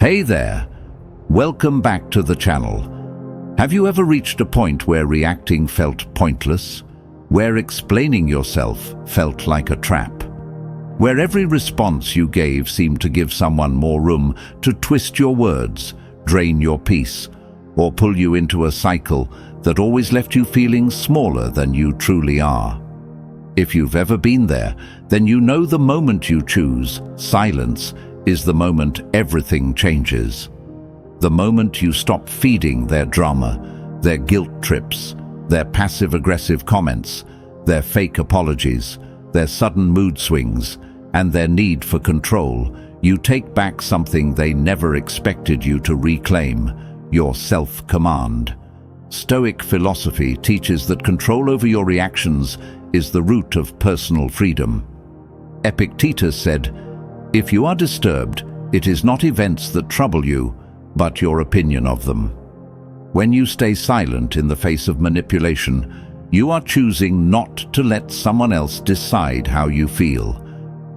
Hey there, welcome back to the channel. Have you ever reached a point where reacting felt pointless? Where explaining yourself felt like a trap? Where every response you gave seemed to give someone more room to twist your words, drain your peace, or pull you into a cycle that always left you feeling smaller than you truly are? If you've ever been there, then you know the moment you choose silence is the moment everything changes. The moment you stop feeding their drama, their guilt trips, their passive-aggressive comments, their fake apologies, their sudden mood swings, and their need for control, you take back something they never expected you to reclaim: your self-command. Stoic philosophy teaches that control over your reactions is the root of personal freedom. Epictetus said, "If you are disturbed, it is not events that trouble you, but your opinion of them." When you stay silent in the face of manipulation, you are choosing not to let someone else decide how you feel.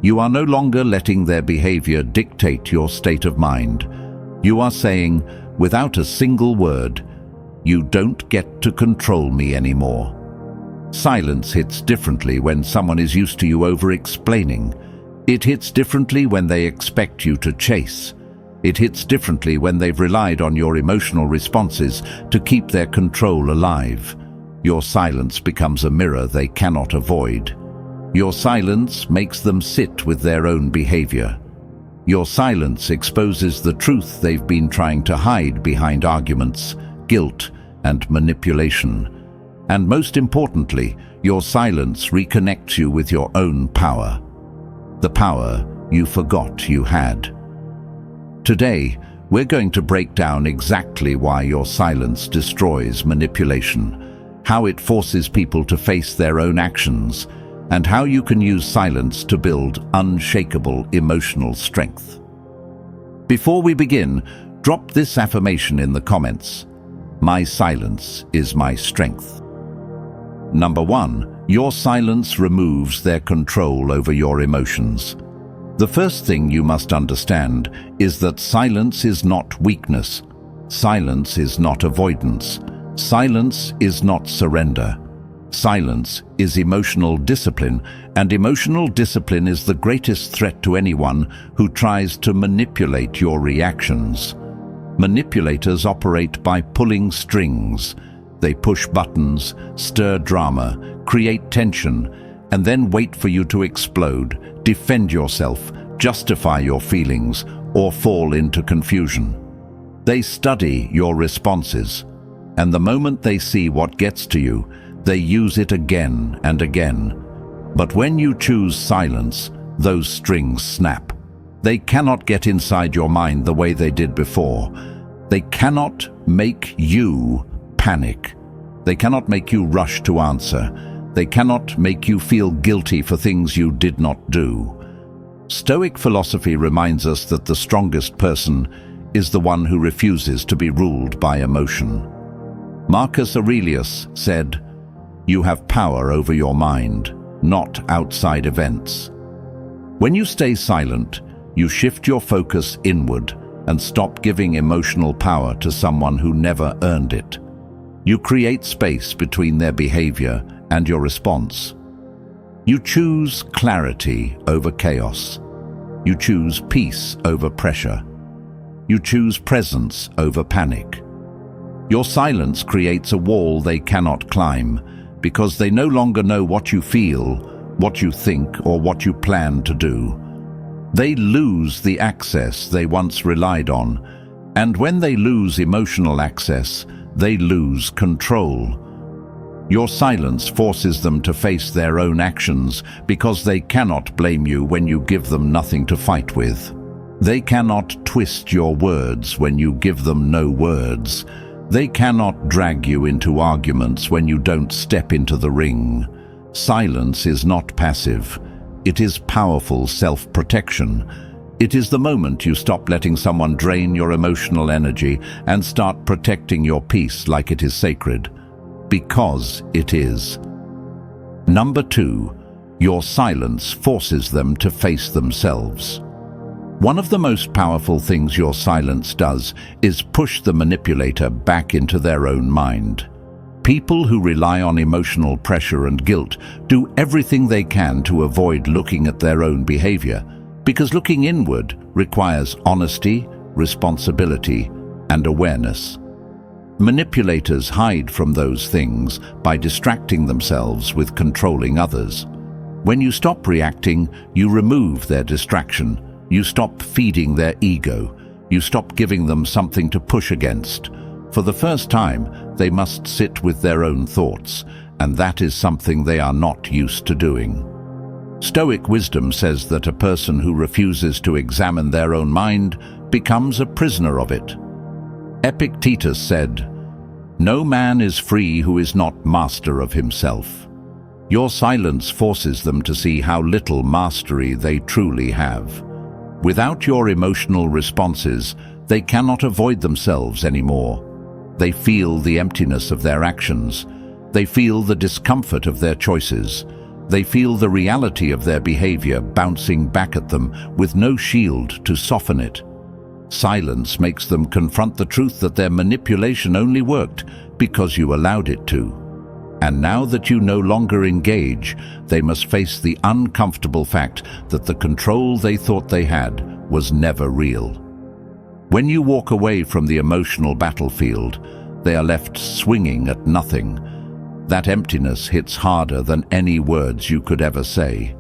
You are no longer letting their behavior dictate your state of mind. You are saying, without a single word, "You don't get to control me anymore." Silence hits differently when someone is used to you over-explaining. It hits differently when they expect you to chase. It hits differently when they've relied on your emotional responses to keep their control alive. Your silence becomes a mirror they cannot avoid. Your silence makes them sit with their own behavior. Your silence exposes the truth they've been trying to hide behind arguments, guilt, and manipulation. And most importantly, your silence reconnects you with your own power. The power you forgot you had. Today, we're going to break down exactly why your silence destroys manipulation, how it forces people to face their own actions, and how you can use silence to build unshakable emotional strength. Before we begin, drop this affirmation in the comments: "My silence is my strength." Number 1. Your silence removes their control over your emotions. The first thing you must understand is that silence is not weakness. Silence is not avoidance. Silence is not surrender. Silence is emotional discipline, and emotional discipline is the greatest threat to anyone who tries to manipulate your reactions. Manipulators operate by pulling strings. They push buttons, stir drama, create tension, and then wait for you to explode, defend yourself, justify your feelings, or fall into confusion. They study your responses, and the moment they see what gets to you, they use it again and again. But when you choose silence, those strings snap. They cannot get inside your mind the way they did before. They cannot make you panic. They cannot make you rush to answer. They cannot make you feel guilty for things you did not do. Stoic philosophy reminds us that the strongest person is the one who refuses to be ruled by emotion. Marcus Aurelius said, "You have power over your mind, not outside events." When you stay silent, you shift your focus inward and stop giving emotional power to someone who never earned it. You create space between their behavior and your response. You choose clarity over chaos. You choose peace over pressure. You choose presence over panic. Your silence creates a wall they cannot climb because they no longer know what you feel, what you think, or what you plan to do. They lose the access they once relied on, and when they lose emotional access, they lose control. Your silence forces them to face their own actions because they cannot blame you when you give them nothing to fight with. They cannot twist your words when you give them no words. They cannot drag you into arguments when you don't step into the ring. Silence is not passive. It is powerful self-protection. It is the moment you stop letting someone drain your emotional energy and start protecting your peace like it is sacred. Because it is. Number 2, your silence forces them to face themselves. One of the most powerful things your silence does is push the manipulator back into their own mind. People who rely on emotional pressure and guilt do everything they can to avoid looking at their own behavior, because looking inward requires honesty, responsibility, and awareness. Manipulators hide from those things by distracting themselves with controlling others. When you stop reacting, you remove their distraction. You stop feeding their ego. You stop giving them something to push against. For the first time, they must sit with their own thoughts, and that is something they are not used to doing. Stoic wisdom says that a person who refuses to examine their own mind becomes a prisoner of it. Epictetus said, "No man is free who is not master of himself." Your silence forces them to see how little mastery they truly have. Without your emotional responses, they cannot avoid themselves anymore. They feel the emptiness of their actions. They feel the discomfort of their choices. They feel the reality of their behavior bouncing back at them with no shield to soften it. Silence makes them confront the truth that their manipulation only worked because you allowed it to. And now that you no longer engage, they must face the uncomfortable fact that the control they thought they had was never real. When you walk away from the emotional battlefield, they are left swinging at nothing. That emptiness hits harder than any words you could ever say.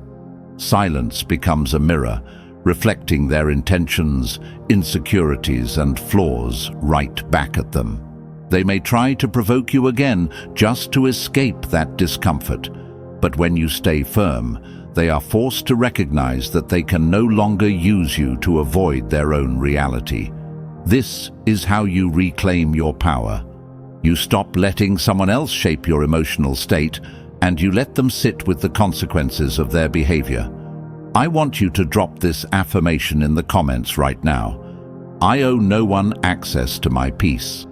Silence becomes a mirror, reflecting their intentions, insecurities, and flaws right back at them. They may try to provoke you again just to escape that discomfort, but when you stay firm, they are forced to recognize that they can no longer use you to avoid their own reality. This is how you reclaim your power. You stop letting someone else shape your emotional state, and you let them sit with the consequences of their behavior. I want you to drop this affirmation in the comments right now. I owe no one access to my peace.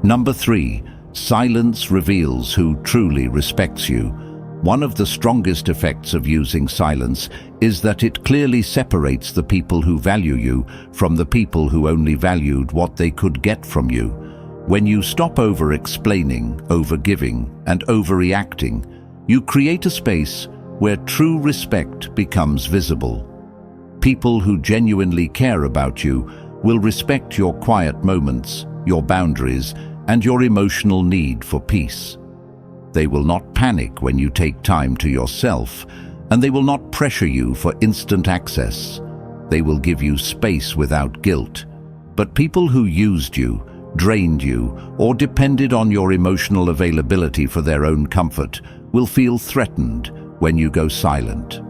Number 3, silence reveals who truly respects you. One of the strongest effects of using silence is that it clearly separates the people who value you from the people who only valued what they could get from you. When you stop over-explaining, over-giving, and overreacting, you create a space where true respect becomes visible. People who genuinely care about you will respect your quiet moments, your boundaries, and your emotional need for peace. They will not panic when you take time to yourself, and they will not pressure you for instant access. They will give you space without guilt. But people who used you, drained you, or depended on your emotional availability for their own comfort will feel threatened when you go silent.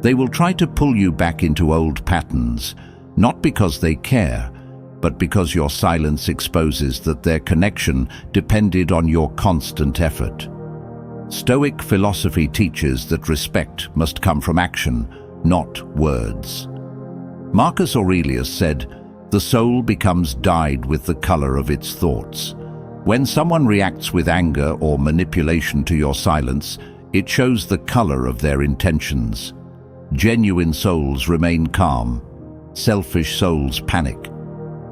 They will try to pull you back into old patterns, not because they care, but because your silence exposes that their connection depended on your constant effort. Stoic philosophy teaches that respect must come from action, not words. Marcus Aurelius said, "The soul becomes dyed with the color of its thoughts." When someone reacts with anger or manipulation to your silence, it shows the color of their intentions. Genuine souls remain calm. Selfish souls panic.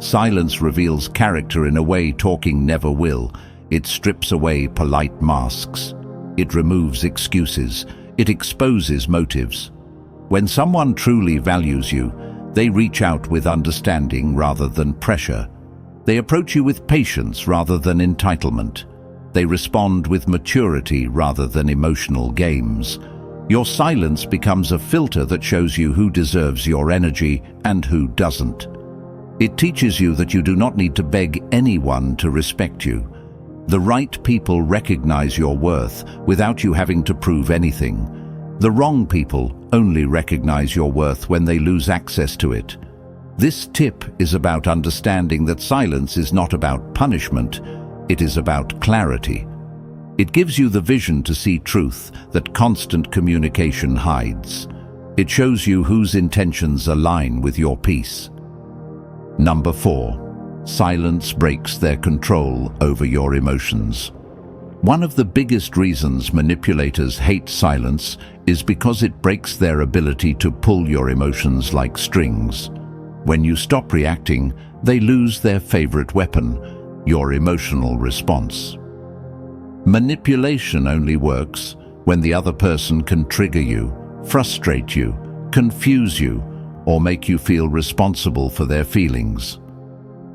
Silence reveals character in a way talking never will. It strips away polite masks. It removes excuses. It exposes motives. When someone truly values you, they reach out with understanding rather than pressure. They approach you with patience rather than entitlement. They respond with maturity rather than emotional games. Your silence becomes a filter that shows you who deserves your energy and who doesn't. It teaches you that you do not need to beg anyone to respect you. The right people recognize your worth without you having to prove anything. The wrong people only recognize your worth when they lose access to it. This tip is about understanding that silence is not about punishment, it is about clarity. It gives you the vision to see truth that constant communication hides. It shows you whose intentions align with your peace. Number 4, silence breaks their control over your emotions. One of the biggest reasons manipulators hate silence is because it breaks their ability to pull your emotions like strings. When you stop reacting, they lose their favorite weapon, your emotional response. Manipulation only works when the other person can trigger you, frustrate you, confuse you, or make you feel responsible for their feelings.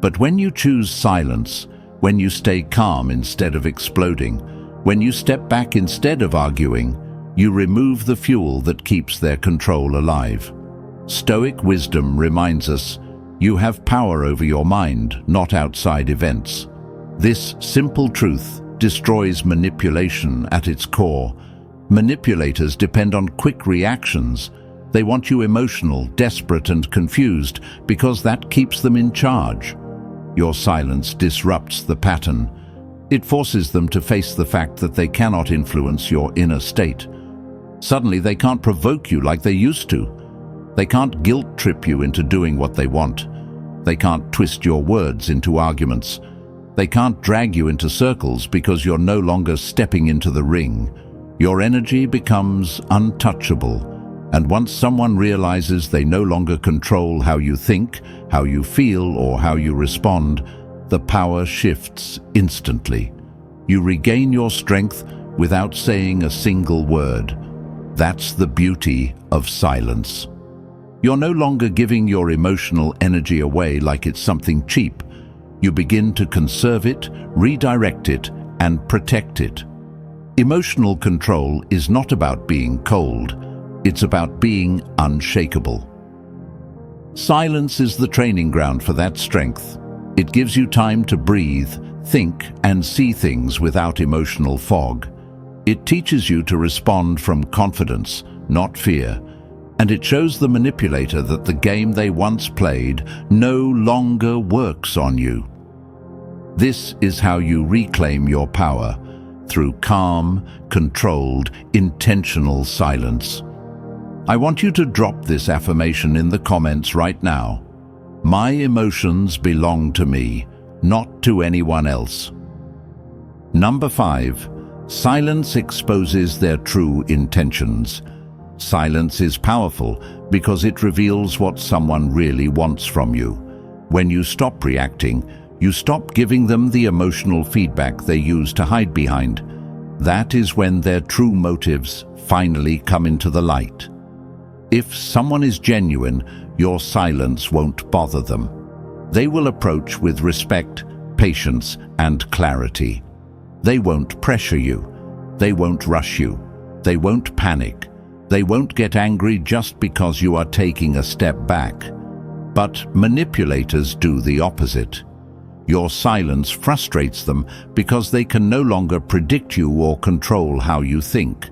But when you choose silence, when you stay calm instead of exploding, when you step back instead of arguing, you remove the fuel that keeps their control alive. Stoic wisdom reminds us, you have power over your mind, not outside events. This simple truth destroys manipulation at its core. Manipulators depend on quick reactions. They want you emotional, desperate, and confused because that keeps them in charge. Your silence disrupts the pattern. It forces them to face the fact that they cannot influence your inner state. Suddenly, they can't provoke you like they used to. They can't guilt-trip you into doing what they want. They can't twist your words into arguments. They can't drag you into circles because you're no longer stepping into the ring. Your energy becomes untouchable. And once someone realizes they no longer control how you think, how you feel, or how you respond, the power shifts instantly. You regain your strength without saying a single word. That's the beauty of silence. You're no longer giving your emotional energy away like it's something cheap. You begin to conserve it, redirect it, and protect it. Emotional control is not about being cold. It's about being unshakable. Silence is the training ground for that strength. It gives you time to breathe, think, and see things without emotional fog. It teaches you to respond from confidence, not fear. And it shows the manipulator that the game they once played no longer works on you. This is how you reclaim your power, through calm, controlled, intentional silence. I want you to drop this affirmation in the comments right now. My emotions belong to me, not to anyone else. Number 5. Silence exposes their true intentions. Silence is powerful because it reveals what someone really wants from you. When you stop reacting, you stop giving them the emotional feedback they use to hide behind. That is when their true motives finally come into the light. If someone is genuine, your silence won't bother them. They will approach with respect, patience, and clarity. They won't pressure you. They won't rush you. They won't panic. They won't get angry just because you are taking a step back. But manipulators do the opposite. Your silence frustrates them because they can no longer predict you or control how you think.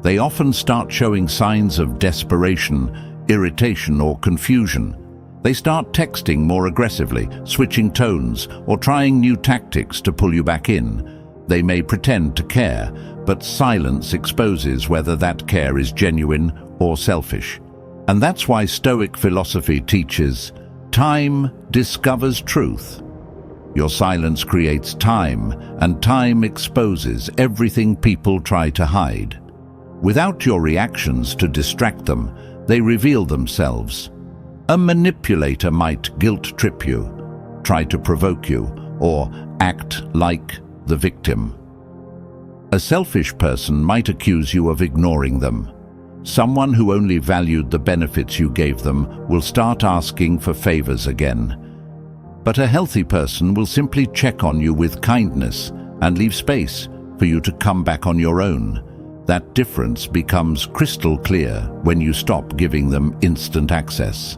They often start showing signs of desperation, irritation, or confusion. They start texting more aggressively, switching tones, or trying new tactics to pull you back in. They may pretend to care, but silence exposes whether that care is genuine or selfish. And that's why Stoic philosophy teaches, time discovers truth. Your silence creates time, and time exposes everything people try to hide. Without your reactions to distract them, they reveal themselves. A manipulator might guilt-trip you, try to provoke you, or act like the victim. A selfish person might accuse you of ignoring them. Someone who only valued the benefits you gave them will start asking for favors again. But a healthy person will simply check on you with kindness and leave space for you to come back on your own. That difference becomes crystal clear when you stop giving them instant access.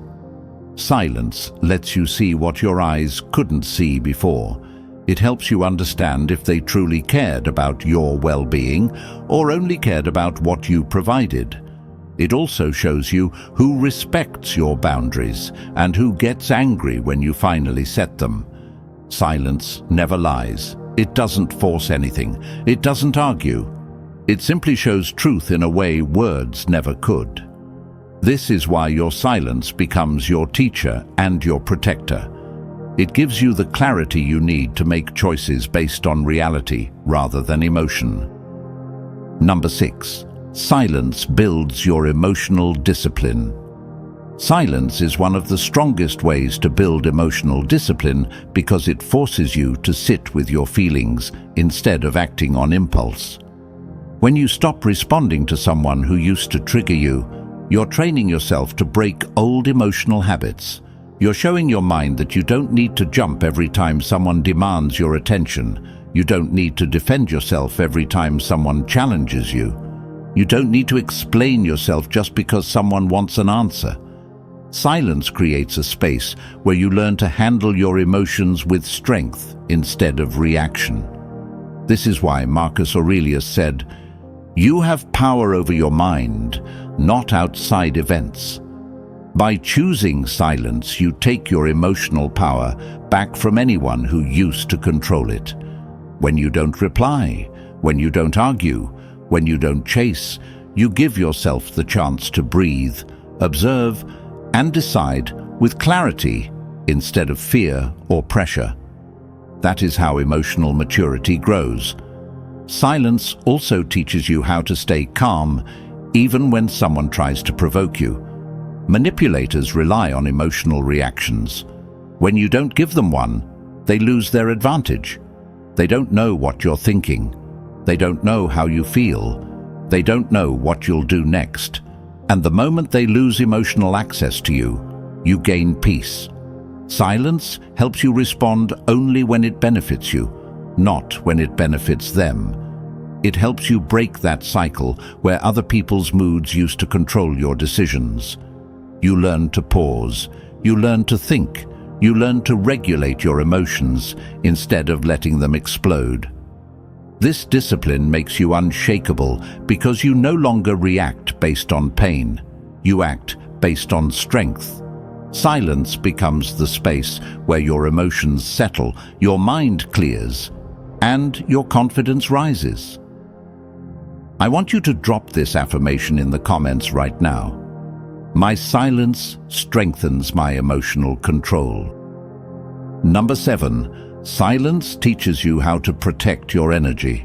Silence lets you see what your eyes couldn't see before. It helps you understand if they truly cared about your well-being or only cared about what you provided. It also shows you who respects your boundaries and who gets angry when you finally set them. Silence never lies. It doesn't force anything. It doesn't argue. It simply shows truth in a way words never could. This is why your silence becomes your teacher and your protector. It gives you the clarity you need to make choices based on reality rather than emotion. Number 6. Silence builds your emotional discipline. Silence is one of the strongest ways to build emotional discipline because it forces you to sit with your feelings instead of acting on impulse. When you stop responding to someone who used to trigger you, you're training yourself to break old emotional habits. You're showing your mind that you don't need to jump every time someone demands your attention. You don't need to defend yourself every time someone challenges you. You don't need to explain yourself just because someone wants an answer. Silence creates a space where you learn to handle your emotions with strength instead of reaction. This is why Marcus Aurelius said, "You have power over your mind, not outside events." By choosing silence, you take your emotional power back from anyone who used to control it. When you don't reply, when you don't argue, when you don't chase, you give yourself the chance to breathe, observe, and decide with clarity instead of fear or pressure. That is how emotional maturity grows. Silence also teaches you how to stay calm, even when someone tries to provoke you. Manipulators rely on emotional reactions. When you don't give them one, they lose their advantage. They don't know what you're thinking. They don't know how you feel. They don't know what you'll do next. And the moment they lose emotional access to you, you gain peace. Silence helps you respond only when it benefits you, not when it benefits them. It helps you break that cycle where other people's moods used to control your decisions. You learn to pause, you learn to think, you learn to regulate your emotions instead of letting them explode. This discipline makes you unshakable because you no longer react based on pain. You act based on strength. Silence becomes the space where your emotions settle, your mind clears, and your confidence rises. I want you to drop this affirmation in the comments right now. My silence strengthens my emotional control. Number 7. Silence teaches you how to protect your energy.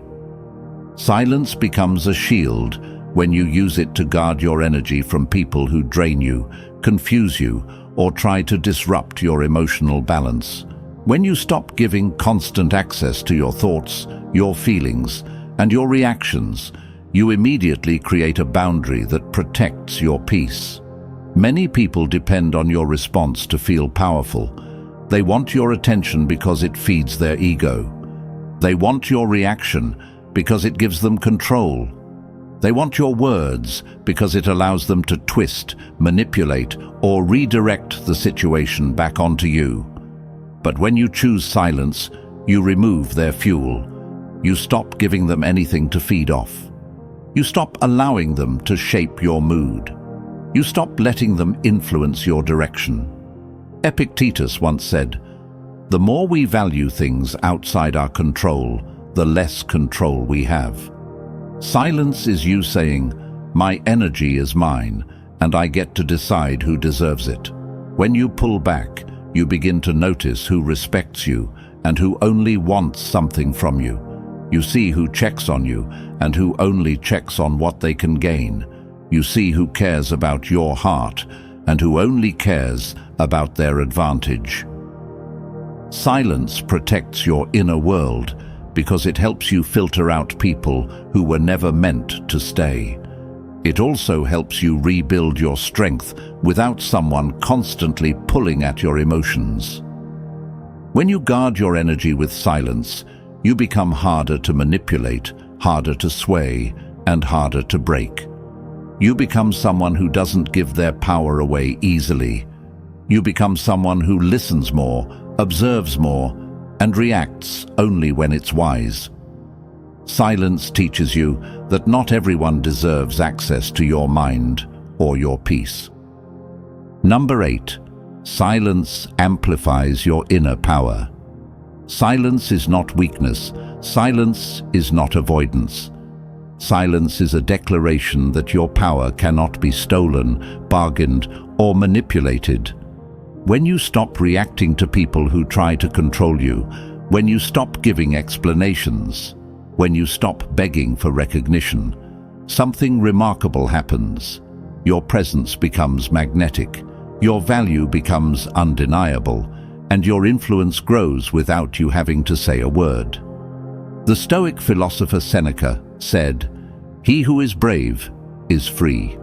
Silence becomes a shield when you use it to guard your energy from people who drain you, confuse you, or try to disrupt your emotional balance. When you stop giving constant access to your thoughts, your feelings, and your reactions, you immediately create a boundary that protects your peace. Many people depend on your response to feel powerful. They want your attention because it feeds their ego. They want your reaction because it gives them control. They want your words because it allows them to twist, manipulate, or redirect the situation back onto you. But when you choose silence, you remove their fuel. You stop giving them anything to feed off. You stop allowing them to shape your mood. You stop letting them influence your direction. Epictetus once said, "The more we value things outside our control, the less control we have." Silence is you saying, "My energy is mine, and I get to decide who deserves it." When you pull back, you begin to notice who respects you and who only wants something from you. You see who checks on you and who only checks on what they can gain. You see who cares about your heart and who only cares about their advantage. Silence protects your inner world because it helps you filter out people who were never meant to stay. It also helps you rebuild your strength without someone constantly pulling at your emotions. When you guard your energy with silence, you become harder to manipulate, harder to sway, and harder to break. You become someone who doesn't give their power away easily. You become someone who listens more, observes more, and reacts only when it's wise. Silence teaches you that not everyone deserves access to your mind or your peace. Number 8. Silence amplifies your inner power. Silence is not weakness. Silence is not avoidance. Silence is a declaration that your power cannot be stolen, bargained, or manipulated. When you stop reacting to people who try to control you, when you stop giving explanations, when you stop begging for recognition, something remarkable happens. Your presence becomes magnetic, your value becomes undeniable, and your influence grows without you having to say a word. The Stoic philosopher Seneca said, "He who is brave is free."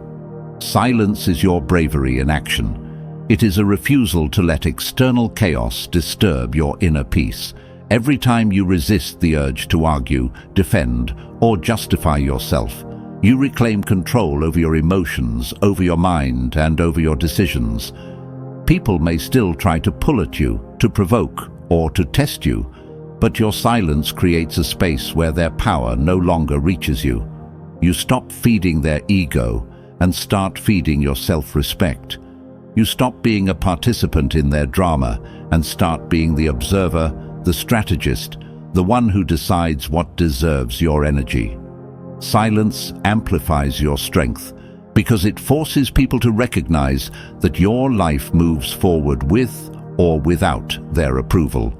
Silence is your bravery in action. It is a refusal to let external chaos disturb your inner peace. Every time you resist the urge to argue, defend, or justify yourself, you reclaim control over your emotions, over your mind, and over your decisions. People may still try to pull at you, to provoke, or to test you, but your silence creates a space where their power no longer reaches you. You stop feeding their ego and start feeding your self-respect. You stop being a participant in their drama and start being the observer, the strategist, the one who decides what deserves your energy. Silence amplifies your strength because it forces people to recognize that your life moves forward with or without their approval.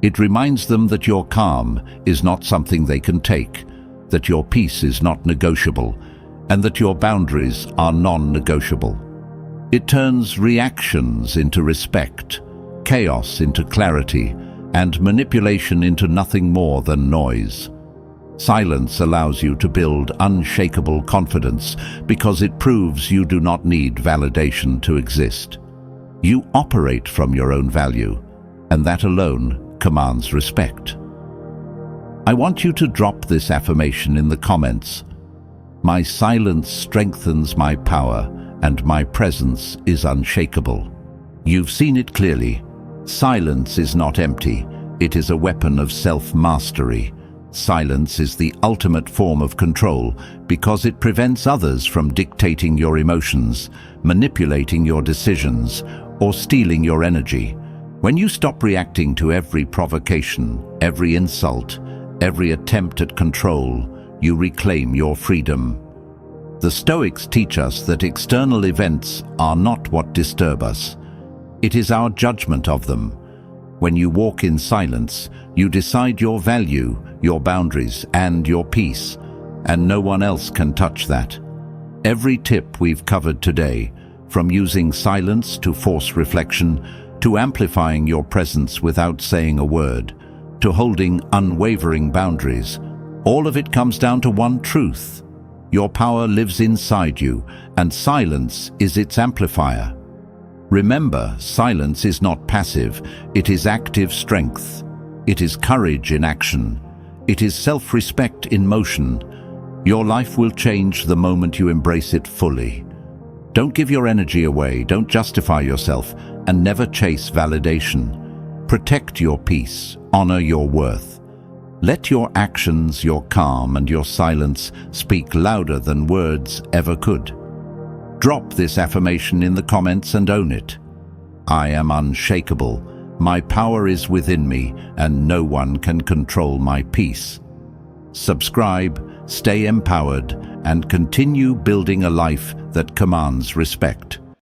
It reminds them that your calm is not something they can take, that your peace is not negotiable, and that your boundaries are non-negotiable. It turns reactions into respect, chaos into clarity, and manipulation into nothing more than noise. Silence allows you to build unshakable confidence because it proves you do not need validation to exist. You operate from your own value, and that alone commands respect. I want you to drop this affirmation in the comments. My silence strengthens my power, and my presence is unshakable. You've seen it clearly. Silence is not empty. It is a weapon of self-mastery. Silence is the ultimate form of control because it prevents others from dictating your emotions, manipulating your decisions, or stealing your energy. When you stop reacting to every provocation, every insult, every attempt at control, you reclaim your freedom. The Stoics teach us that external events are not what disturb us. It is our judgment of them. When you walk in silence, you decide your value, your boundaries, and your peace, and no one else can touch that. Every tip we've covered today, from using silence to force reflection, to amplifying your presence without saying a word, to holding unwavering boundaries, all of it comes down to one truth. Your power lives inside you, and silence is its amplifier. Remember, silence is not passive, it is active strength. It is courage in action. It is self-respect in motion. Your life will change the moment you embrace it fully. Don't give your energy away, don't justify yourself, and never chase validation. Protect your peace, honor your worth. Let your actions, your calm, and your silence speak louder than words ever could. Drop this affirmation in the comments and own it. I am unshakable. My power is within me, and no one can control my peace. Subscribe, stay empowered, and continue building a life that commands respect.